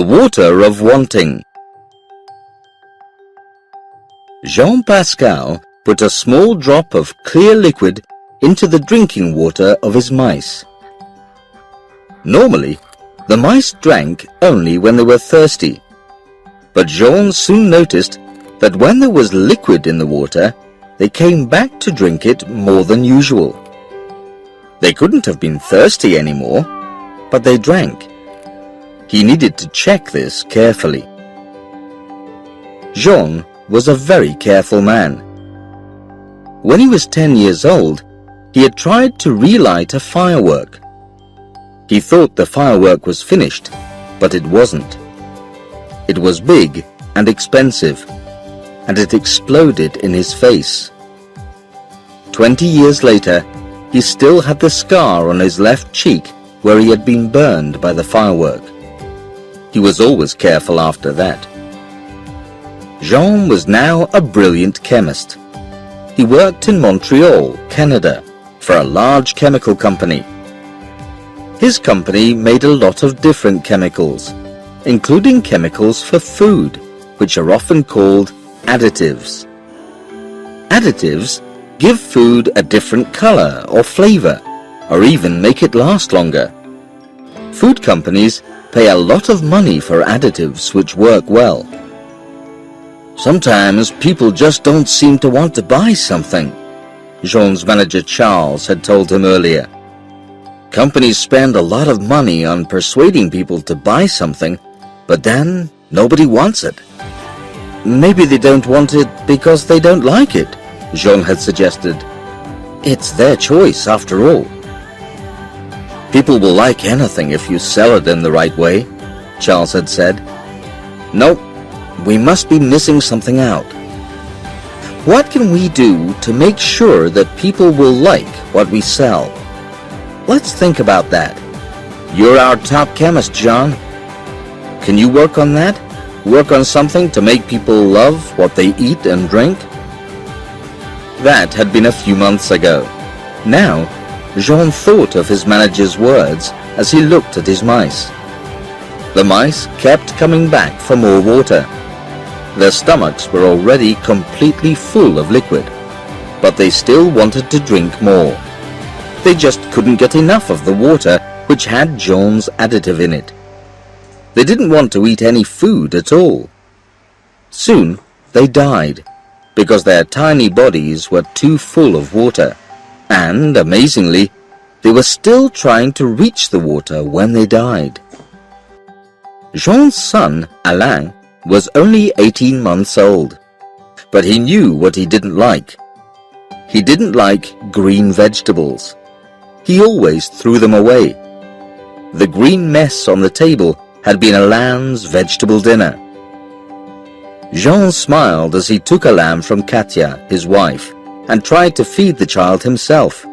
water of wanting. Jean-Pascal put a small drop of clear liquid into the drinking water of his mice. Normally, the mice drank only when they were thirsty, but Jean soon noticed that when there was liquid in the water, they came back to drink it more than usual. They couldn't have been thirsty anymore, but they drank. He needed to check this carefully. Jean was a very careful man. When he was 10 years old, he had tried to relight a firework. He thought the firework was finished, but it wasn't. It was big and expensive, and it exploded in his face. 20 years later, he still had the scar on his left cheek where he had been burned by the firework. He was always careful after that. Jean was now a brilliant chemist. He worked in Montreal, Canada, for a large chemical company. His company made a lot of different chemicals, including chemicals for food, which are often called additives. Additives give food a different color or flavor, or even make it last longer. Food companies pay a lot of money for additives which work well. Sometimes people just don't seem to want to buy something, Jean's manager Charles had told him earlier. Companies spend a lot of money on persuading people to buy something, but then nobody wants it. Maybe they don't want it because they don't like it, Jean had suggested. It's their choice after all. People will like anything if you sell it in the right way, Charles had said. Nope, we must be missing something out. What can we do to make sure that people will like what we sell? Let's think about that. You're our top chemist, John. Can you work on that? Work on something to make people love what they eat and drink? That had been a few months ago. Now, Jean thought of his manager's words as he looked at his mice. The mice kept coming back for more water. Their stomachs were already completely full of liquid, but they still wanted to drink more. They just couldn't get enough of the water which had Jean's additive in it. They didn't want to eat any food at all. Soon they died because their tiny bodies were too full of water, and, amazingly, they were still trying to reach the water when they died. Jean's son, Alain, was only 18 months old, but he knew what he didn't like. He didn't like green vegetables. He always threw them away. The green mess on the table had been Alain's vegetable dinner. Jean smiled as he took a lamb from Katya, his wife, and tried to feed the child himself.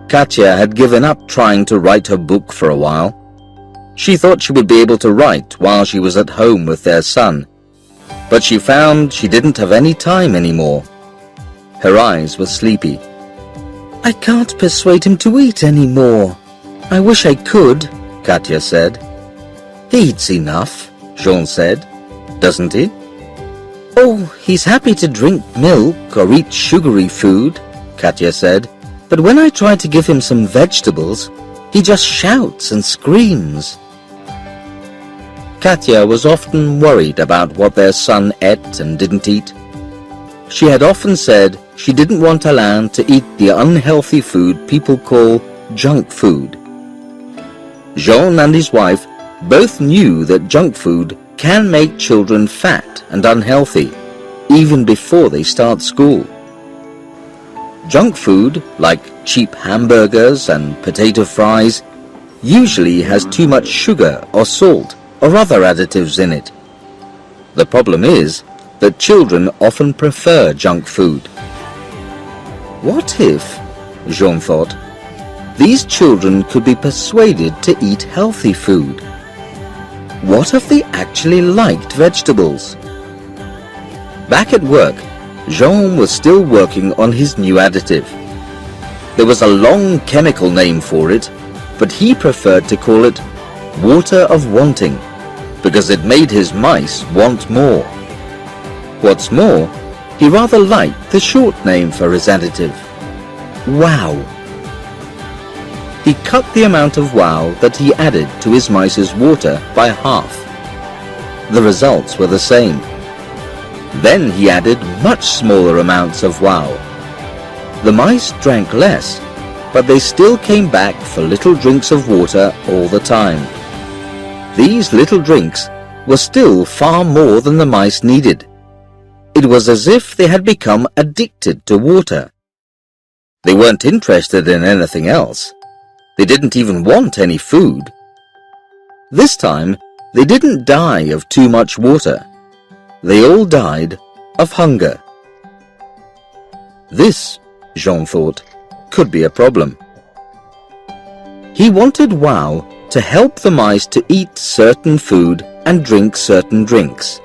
Katya had given up trying to write her book for a while. She thought she would be able to write while she was at home with their son, but she found she didn't have any time anymore. Her eyes were sleepy. I can't persuade him to eat any more. I wish I could, Katya said. He eats enough, Jean said. Doesn't he? Oh, he's happy to drink milk or eat sugary food, Katya said, but when I try to give him some vegetables, he just shouts and screams. Katya was often worried about what their son ate and didn't eat. She had often said she didn't want Alain to eat the unhealthy food people call junk food. Jean and his wife both knew that junk food can make children fat and unhealthy, even before they start school. Junk food, like cheap hamburgers and potato fries, usually has too much sugar or salt or other additives in it. The problem is that children often prefer junk food. What if, Jean thought, these children could be persuaded to eat healthy food? What if they actually liked vegetables? Back at work, Jean was still working on his new additive. There was a long chemical name for it, but he preferred to call it water of wanting, because it made his mice want more. What's more, he rather liked the short name for his additive, wow. He cut the amount of wow that he added to his mice's water by half. The results were the same. Then he added much smaller amounts of wow. The mice drank less, but they still came back for little drinks of water all the time. These little drinks were still far more than the mice needed. It was as if they had become addicted to water. They weren't interested in anything else. They didn't even want any food. This time, they didn't die of too much water. They all died of hunger. This, Jean thought, could be a problem. He wanted wow to help the mice to eat certain food and drink certain drinks.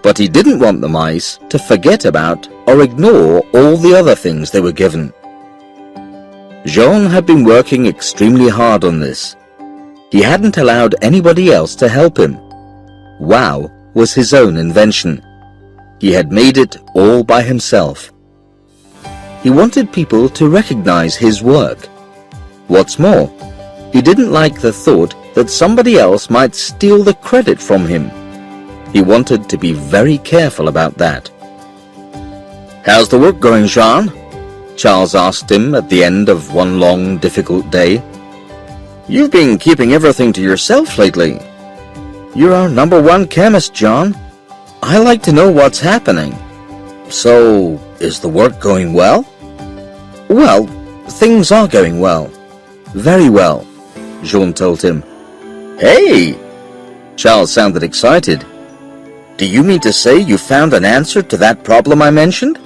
But he didn't want the mice to forget about or ignore all the other things they were given. Jean had been working extremely hard on this. He hadn't allowed anybody else to help him. Wow was his own invention. He had made it all by himself. He wanted people to recognize his work. What's more, he didn't like the thought that somebody else might steal the credit from him. He wanted to be very careful about that. "How's the work going, Jean?" Charles asked him at the end of one long, difficult day. "You've been keeping everything to yourself lately. You're our #1 chemist, John. I like to know what's happening. So, is the work going well?" "Well, things are going well. Very well," Jean told him. "Hey!" Charles sounded excited. "Do you mean to say you found an answer to that problem I mentioned?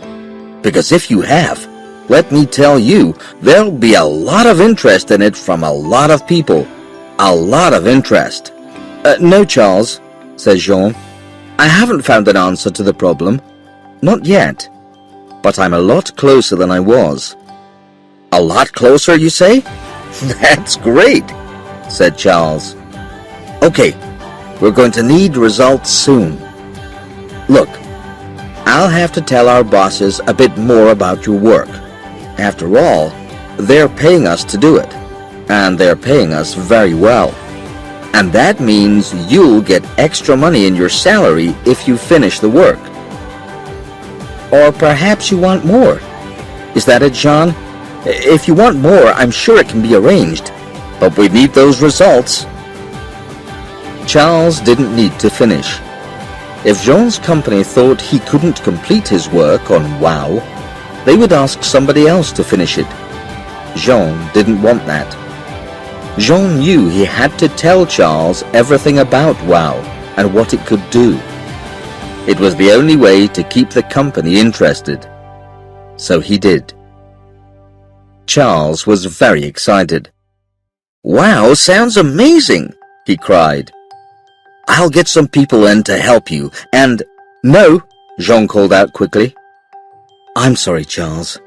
Because if you have, let me tell you, there'll be a lot of interest in it from a lot of people. A lot of interest." "No, Charles," said Jean. "I haven't found an answer to the problem. Not yet. But I'm a lot closer than I was." "A lot closer, you say? That's great," said Charles. "Okay, we're going to need results soon. Look, I'll have to tell our bosses a bit more about your work. After all, they're paying us to do it, and they're paying us very well. And that means you'll get extra money in your salary if you finish the work. Or perhaps you want more. Is that it, John? If you want more, I'm sure it can be arranged, but we need those results." Charles didn't need to finish. If Jean's company thought he couldn't complete his work on wow, they would ask somebody else to finish it. Jean didn't want that. Jean knew he had to tell Charles everything about wow and what it could do. It was the only way to keep the company interested. So he did. Charles was very excited. "Wow sounds amazing," he cried. "I'll get some people in to help you, and—" "No," Jean called out quickly. "I'm sorry, Charles.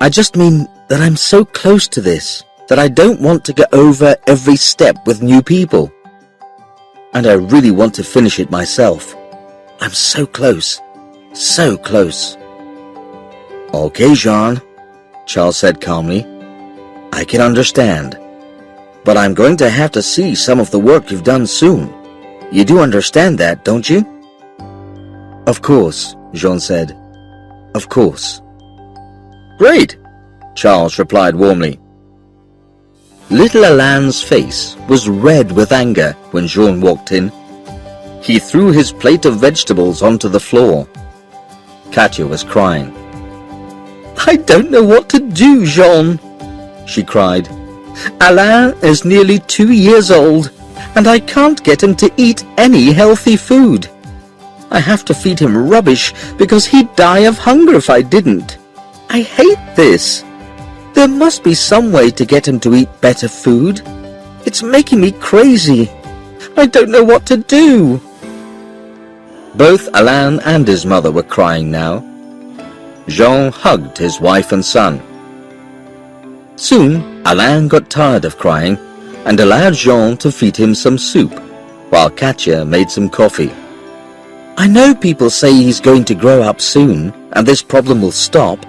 I just mean that I'm so close to this that I don't want to get over every step with new people. And I really want to finish it myself. I'm so close, so close." "Okay, Jean," Charles said calmly. "I can understand. But I'm going to have to see some of the work you've done soon. You do understand that, don't you?" "Of course," Jean said. "Of course." "Great," Charles replied warmly. Little Alain's face was red with anger when Jean walked in. He threw his plate of vegetables onto the floor. Katya was crying. "I don't know what to do, Jean," she cried. "Alain is nearly 2 years old, and I can't get him to eat any healthy food. I have to feed him rubbish because he'd die of hunger if I didn't. I hate this. There must be some way to get him to eat better food. It's making me crazy. I don't know what to do." Both Alain and his mother were crying now. Jean hugged his wife and son. Soon, Alain got tired of crying and allowed Jean to feed him some soup. while Katya made some coffee. "I know people say he's going to grow up soon and this problem will stop,"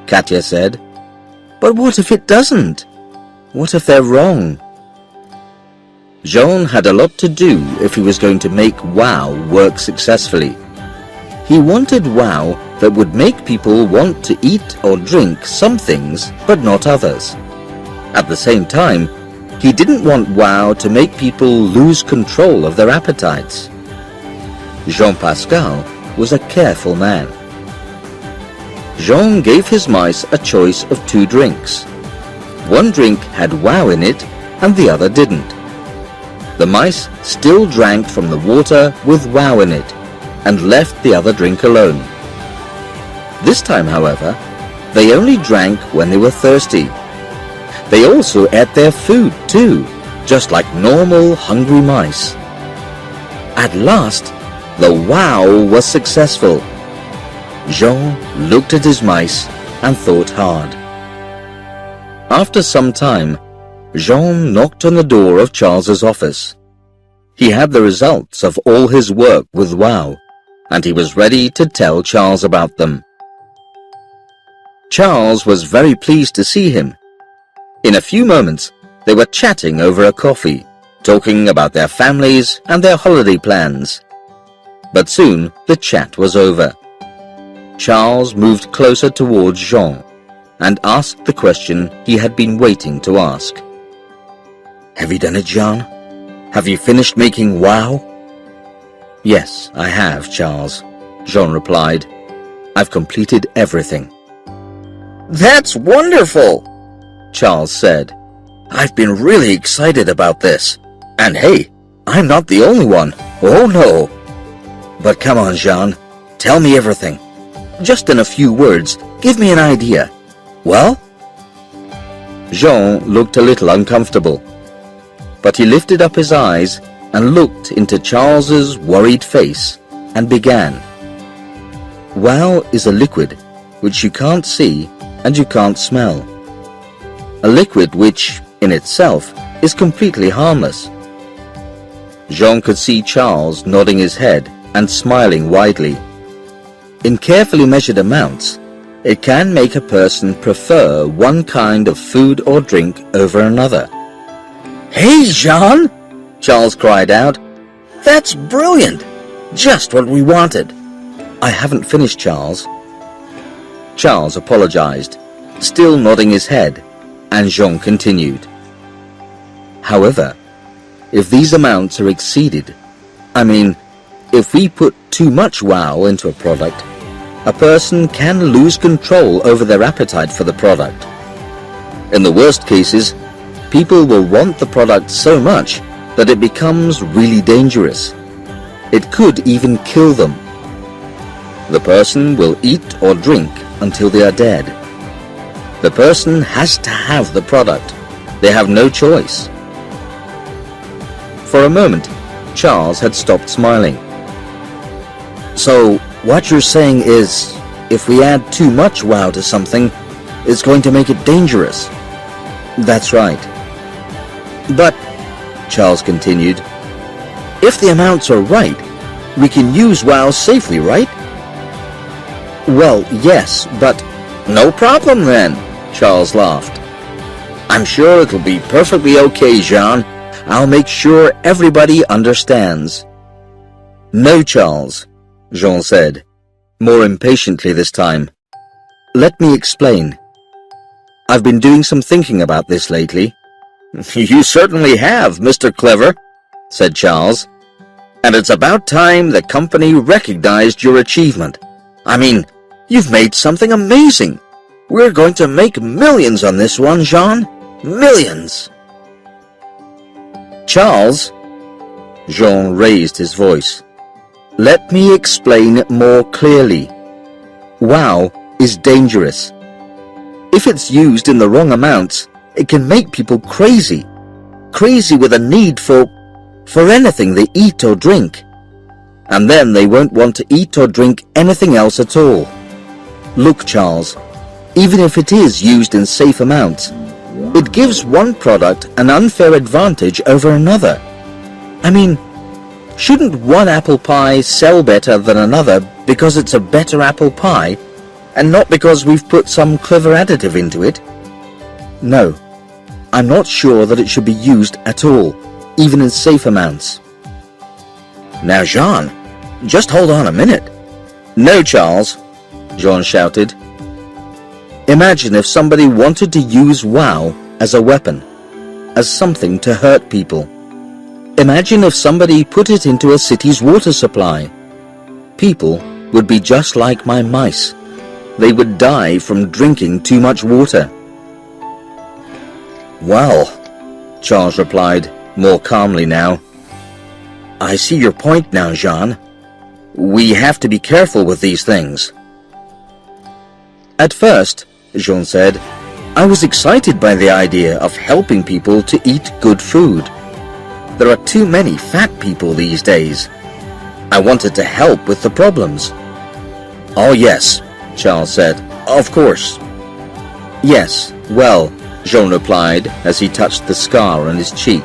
Katya said. "But what if it doesn't? What if they're wrong?" Jean had a lot to do if he was going to make WOW work successfully. He wanted WOW that would make people want to eat or drink some things but not others. At the same time, he didn't want WOW to make people lose control of their appetites. Jean-Pascal was a careful man. Jean gave his mice a choice of 2 drinks. One drink had WOW in it and the other didn't. The mice still drank from the water with WOW in it and left the other drink alone. This time, however, they only drank when they were thirsty. They also ate their food too, just like normal hungry mice. At last, the WOW was successful. Jean looked at his mice and thought hard. After some time, Jean knocked on the door of Charles's office. He had the results of all his work with WOW, and he was ready to tell Charles about them. Charles was very pleased to see him. In a few moments, they were chatting over a coffee, talking about their families and their holiday plans. But soon the chat was over. Charles moved closer towards Jean and asked the question he had been waiting to ask. "Have you done it, Jean? Have you finished making WOW?" "Yes, I have, Charles," Jean replied. "I've completed everything." "That's wonderful," Charles said. "I've been really excited about this. And hey, I'm not the only one. Oh no. But come on, Jean, tell me everything. Just in a few words, give me an idea. Well?" Jean looked a little uncomfortable, but he lifted up his eyes and looked into Charles's worried face and began. WOW is a liquid which you can't see and you can't smell. A liquid which, in itself, is completely harmless. Jean could see Charles nodding his head and smiling widely. In carefully measured amounts, it can make a person prefer one kind of food or drink over another. "Hey, Jean!" Charles cried out. "That's brilliant! Just what we wanted." "I haven't finished, Charles." Charles apologized, still nodding his head, and Jean continued. "However, if these amounts are exceeded, I mean, if we put too much WOW into a product, a person can lose control over their appetite for the product. In the worst cases, people will want the product so much that it becomes really dangerous. It could even kill them. The person will eat or drink until they are dead. The person has to have the product. They have no choice." For a moment, Charles had stopped smiling. "So, what you're saying is, if we add too much WOW to something, it's going to make it dangerous." "That's right." "But," Charles continued, "if the amounts are right, we can use WOW safely, right?" "Well, yes, but—" "No problem then," Charles laughed. "I'm sure it'll be perfectly okay, Jean. I'll make sure everybody understands." "No, Charles," Jean said, more impatiently this time. "Let me explain. I've been doing some thinking about this lately." "You certainly have, Mr. Clever," said Charles. "And it's about time the company recognized your achievement. I mean, you've made something amazing. We're going to make millions on this one, Jean. Millions." "Charles," Jean raised his voice, "let me explain more clearly. WOW is dangerous. If it's used in the wrong amounts, it can make people crazy. Crazy with a need for anything they eat or drink. And then they won't want to eat or drink anything else at all. Look, Charles, even if it is used in safe amounts, it gives one product an unfair advantage over another. I mean, Shouldn't one apple pie sell better than another because it's a better apple pie, and not because we've put some clever additive into it? No, I'm not sure that it should be used at all, even in safe amounts. Now, Jean, just hold on a minute. No, Charles, Jean shouted. Imagine if somebody wanted to use wow as a weapon, as something to hurt people. Imagine if somebody put it into a city's water supply. People would be just like my mice. They would die from drinking too much water. Well, Charles replied, more calmly now. I see your point now, Jean. We have to be careful with these things. At first, Jean said, I was excited by the idea of helping people to eat good food. There are too many fat people these days. I wanted to help with the problems. Oh yes, Charles said, of course. Yes, well, Jean replied as he touched the scar on his cheek.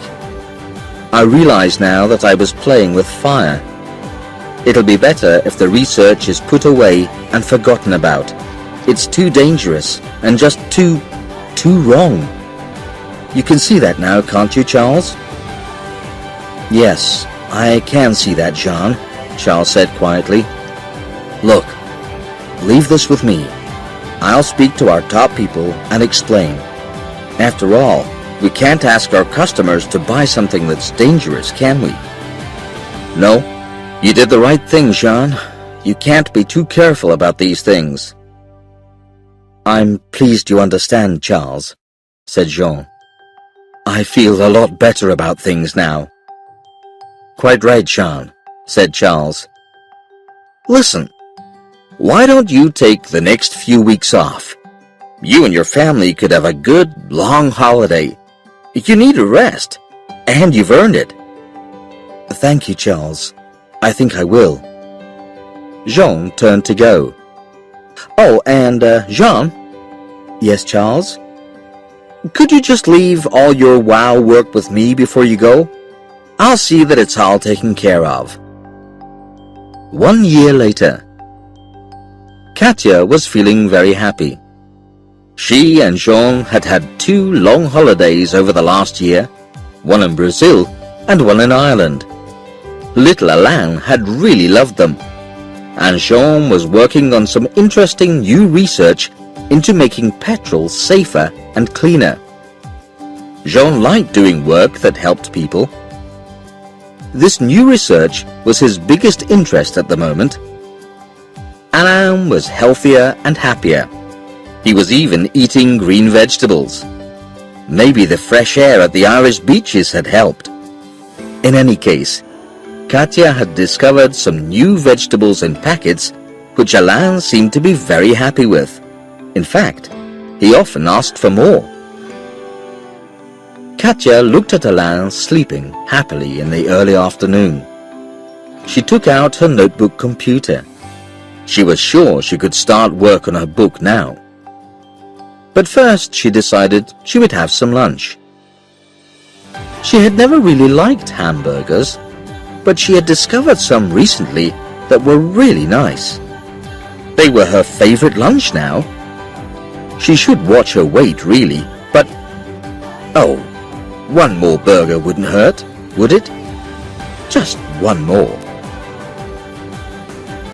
I realize now that I was playing with fire. It'll be better if the research is put away and forgotten about. It's too dangerous and just too wrong. You can see that now, can't you, Charles? Yes, I can see that, Jean, Charles said quietly. Look, leave this with me. I'll speak to our top people and explain. After all, we can't ask our customers to buy something that's dangerous, can we? No, you did the right thing, Jean. You can't be too careful about these things. I'm pleased you understand, Charles, said Jean. I feel a lot better about things now. Quite right, Jean, said Charles. Listen, why don't you take the next few weeks off? You and your family could have a good, long holiday. You need a rest, and you've earned it. Thank you, Charles. I think I will. Jean turned to go. Oh, and, Jean? Yes, Charles? Could you just leave all your wow work with me before you go? I'll see that it's all taken care of. 1 year later, Katya was feeling very happy. She and Jean had had 2 long holidays over the last year, one in Brazil and one in Ireland. Little Alain had really loved them, and Jean was working on some interesting new research into making petrol safer and cleaner. Jean liked doing work that helped people. This new research was his biggest interest at the moment. Alain was healthier and happier. He was even eating green vegetables. Maybe the fresh air at the Irish beaches had helped. In any case, Katya had discovered some new vegetables in packets which Alain seemed to be very happy with. In fact, he often asked for more. Katya looked at Alain sleeping happily in the early afternoon. She took out her notebook computer. She was sure she could start work on her book now. But first she decided she would have some lunch. She had never really liked hamburgers, but she had discovered some recently that were really nice. They were her favorite lunch now. She should watch her weight, really, but... oh, one more burger wouldn't hurt, would it? Just one more.